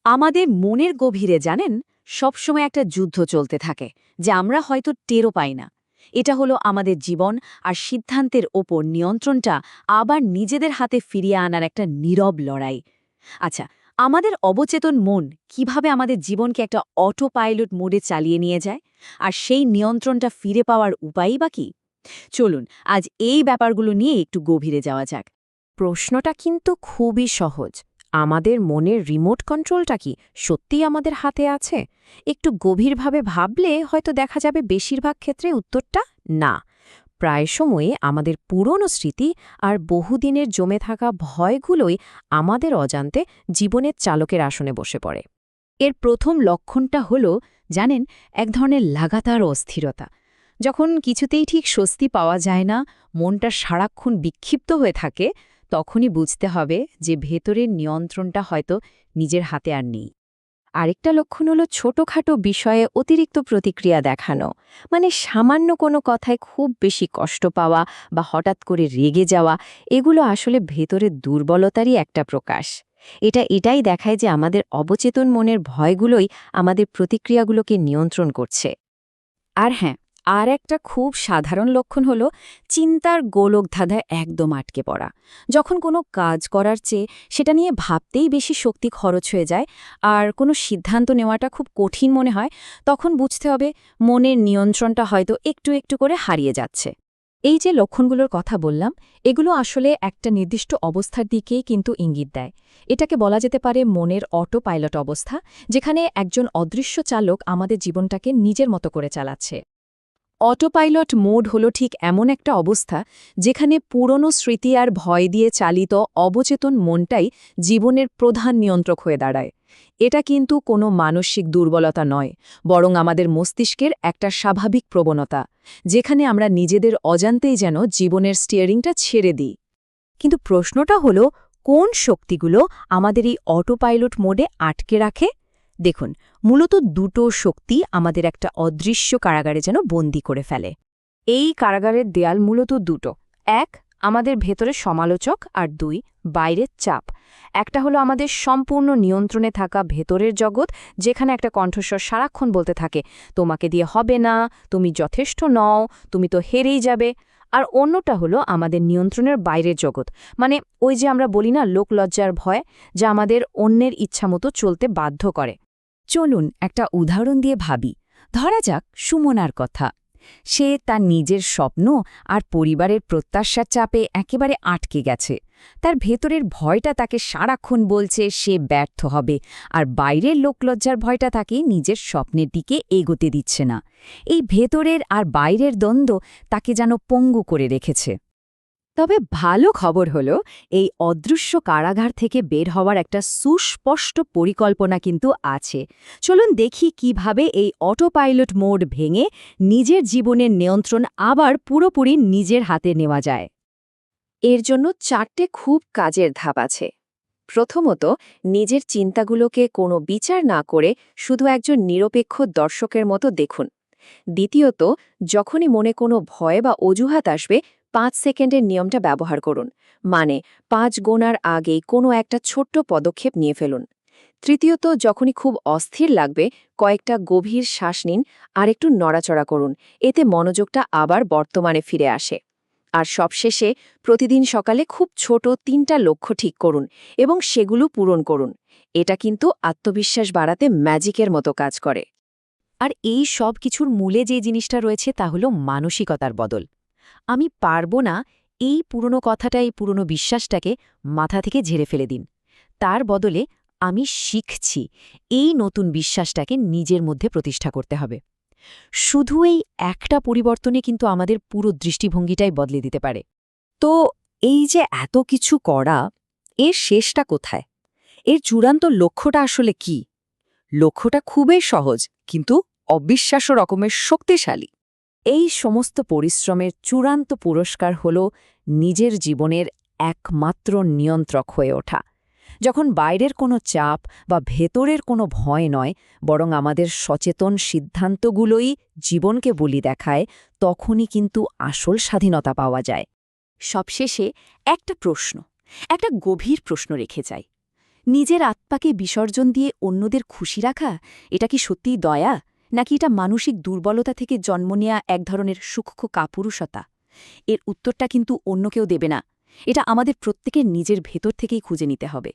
আমাদের মনের গভীরে জানেন সবসময় একটা যুদ্ধ চলতে থাকে যে আমরা হয়তো টেরও পাই না। এটা হলো আমাদের জীবন আর সিদ্ধান্তের ওপর নিয়ন্ত্রণটা আবার নিজেদের হাতে ফিরিয়ে আনার একটা নীরব লড়াই। আচ্ছা, আমাদের অবচেতন মন কিভাবে আমাদের জীবনকে একটা অটো পাইলট মোডে চালিয়ে নিয়ে যায়, আর সেই নিয়ন্ত্রণটা ফিরে পাওয়ার উপায়ই বা কি? চলুন আজ এই ব্যাপারগুলো নিয়ে একটু গভীরে যাওয়া যাক। প্রশ্নটা কিন্তু খুবই সহজ। আমাদের মনের রিমোট কন্ট্রোলটা কি সত্যিই আমাদের হাতে আছে? একটু গভীরভাবে ভাবলে হয়তো দেখা যাবে বেশিরভাগ ক্ষেত্রে উত্তরটা না। প্রায় সময়ে আমাদের পুরনো স্মৃতি আর বহুদিনের জমে থাকা ভয়গুলোই আমাদের অজান্তে জীবনের চালকের আসনে বসে পড়ে। এর প্রথম লক্ষণটা হলো, জানেন, এক ধরনের লাগাতার অস্থিরতা। যখন কিছুতেই ঠিক স্বস্তি পাওয়া যায় না, মনটা সারাক্ষণ বিক্ষিপ্ত হয়ে থাকে, তখনই বুঝতে হবে যে ভেতরের নিয়ন্ত্রণটা হয়তো নিজের হাতে আর নেই। আরেকটা লক্ষণ হলো ছোটখাটো বিষয়ে অতিরিক্ত প্রতিক্রিয়া দেখানো, মানে সামান্য কোনো কথায় খুব বেশি কষ্ট পাওয়া বা হঠাৎ করে রেগে যাওয়া। এগুলো আসলে ভেতরের দুর্বলতারই একটা প্রকাশ। এটাই দেখায় যে আমাদের অবচেতন মনের ভয়গুলোই আমাদের প্রতিক্রিয়াগুলোকে নিয়ন্ত্রণ করছে। আর হ্যাঁ, আর একটা খুব সাধারণ লক্ষণ হলো চিন্তার গোলকধাঁধায় একদম আটকে পড়া। যখন কোনো কাজ করার চেয়ে সেটা নিয়ে ভাবতেই বেশি শক্তি খরচ হয়ে যায় আর কোনো সিদ্ধান্ত নেওয়াটা খুব কঠিন মনে হয়, তখন বুঝতে হবে মনের নিয়ন্ত্রণটা হয়তো একটু একটু করে হারিয়ে যাচ্ছে। এই যে লক্ষণগুলোর কথা বললাম, এগুলো আসলে একটা নির্দিষ্ট অবস্থার দিকেই কিন্তু ইঙ্গিত দেয়। এটাকে বলা যেতে পারে মনের অটো পাইলট অবস্থা, যেখানে একজন অদৃশ্য চালক আমাদের জীবনটাকে নিজের মতো করে চালাচ্ছে। অটোপাইলট মোড হলো ঠিক এমন একটা অবস্থা যেখানে পুরনো স্মৃতি আর ভয় দিয়ে চালিত অবচেতন মনটাই জীবনের প্রধান নিয়ন্ত্রক হয়ে দাঁড়ায়। এটা কিন্তু কোনো মানসিক দুর্বলতা নয়, বরং আমাদের মস্তিষ্কের একটা স্বাভাবিক প্রবণতা, যেখানে আমরা নিজেদের অজান্তেই যেন জীবনের স্টিয়ারিংটা ছেড়ে দিই। কিন্তু প্রশ্নটা হলো, কোন শক্তিগুলো আমাদের এই অটোপাইলট মোডে আটকে রাখে? দেখুন, মূলত দুটো শক্তি আমাদের একটা অদৃশ্য কারাগারে যেন বন্দি করে ফেলে। এই কারাগারের দেয়াল মূলত দুটো। এক, আমাদের ভেতরে সমালোচক, আর দুই, বাইরের চাপ। একটা হলো আমাদের সম্পূর্ণ নিয়ন্ত্রণে থাকা ভেতরের জগৎ, যেখানে একটা কণ্ঠস্বর সারাক্ষণ বলতে থাকে, তোমাকে দিয়ে হবে না, তুমি যথেষ্ট নও, তুমি তো হেরেই যাবে। আর অন্যটা হলো আমাদের নিয়ন্ত্রণের বাইরের জগৎ, মানে ওই যে আমরা বলি না লোকলজ্জার ভয়, যা আমাদের অন্যের ইচ্ছামতো চলতে বাধ্য করে। চলুন একটা উদাহরণ দিয়ে ভাবি। ধরা যাক সুমনার কথা। সে তার নিজের স্বপ্ন আর পরিবারের প্রত্যাশার চাপে একেবারে আটকে গেছে। তার ভেতরের ভয়টা তাকে সারাক্ষণ বলছে সে ব্যর্থ হবে, আর বাইরের লোকলজ্জার ভয়টা তাকে নিজের স্বপ্নের দিকে এগোতে দিচ্ছে না। এই ভেতরের আর বাইরের দ্বন্দ্ব তাকে যেন পঙ্গু করে রেখেছে। তবে ভালো খবর হলো, এই অদৃশ্য কারাগার থেকে বের হওয়ার একটা সুস্পষ্ট পরিকল্পনা কিন্তু আছে। চলুন দেখি কিভাবে এই অটোপাইলট মোড ভেঙে নিজের জীবনের নিয়ন্ত্রণ আবার পুরোপুরি নিজের হাতে নেওয়া যায়। এর জন্য চারটে খুব কাজের ধাপ আছে। প্রথমত, নিজের চিন্তাগুলোকে কোনো বিচার না করে শুধু একজন নিরপেক্ষ দর্শকের মতো দেখুন। দ্বিতীয়ত, যখনই মনে কোনো ভয় বা অজুহাত আসবে, ৫ সেকেন্ডের নিয়মটা ব্যবহার করুন, মানে ৫ গোনার আগেই কোনো একটা ছোট্ট পদক্ষেপ নিয়ে ফেলুন। তৃতীয়ত, যখনই খুব অস্থির লাগবে, কয়েকটা গভীর শ্বাস নিন আর একটু নড়াচড়া করুন, এতে মনোযোগটা আবার বর্তমানে ফিরে আসে। আর সবশেষে, প্রতিদিন সকালে খুব ছোট ৩টা লক্ষ্য ঠিক করুন এবং সেগুলো পূরণ করুন। এটা কিন্তু আত্মবিশ্বাস বাড়াতে ম্যাজিকের মতো কাজ করে। আর এই সব কিছুর মূলে যে জিনিসটা রয়েছে তা হলো মানসিকতার বদল। আমি পারবো না, এই পুরনো কথাটা, এই পুরনো বিশ্বাসটাকে মাথা থেকে ঝেড়ে ফেলে দিন। তার বদলে আমি শিখছি, এই নতুন বিশ্বাসটাকে নিজের মধ্যে প্রতিষ্ঠা করতে হবে। শুধু এই একটা পরিবর্তনে কিন্তু আমাদের পুরো দৃষ্টিভঙ্গিটাই বদলে দিতে পারে। তো এই যে এত কিছু করা, এর শেষটা কোথায়? এর চূড়ান্ত লক্ষ্যটা আসলে কি? লক্ষ্যটা খুবই সহজ, কিন্তু অবিশ্বাস্য রকমের শক্তিশালী। এই সমস্ত পরিশ্রমের চূড়ান্ত পুরস্কার হল নিজের জীবনের একমাত্র নিয়ন্ত্রক হয়ে ওঠা। যখন বাইরের কোনো চাপ বা ভেতরের কোনো ভয় নয়, বরং আমাদের সচেতন সিদ্ধান্তগুলোই জীবনকে বলি দেখায়, তখনই কিন্তু আসল স্বাধীনতা পাওয়া যায়। সবশেষে একটা গভীর প্রশ্ন রেখে যাই। নিজের আত্মাকে বিসর্জন দিয়ে অন্যদের খুশি রাখা এটা কি সত্যিই দয়া নাকি এটা মানসিক দুর্বলতা থেকে জন্ম নেয়া এক ধরনের সূক্ষ্ম কাপুরুষতা? এর উত্তরটা কিন্তু অন্য কেউ দেবে না, এটা আমাদের প্রত্যেকের নিজের ভেতর থেকেই খুঁজে নিতে হবে।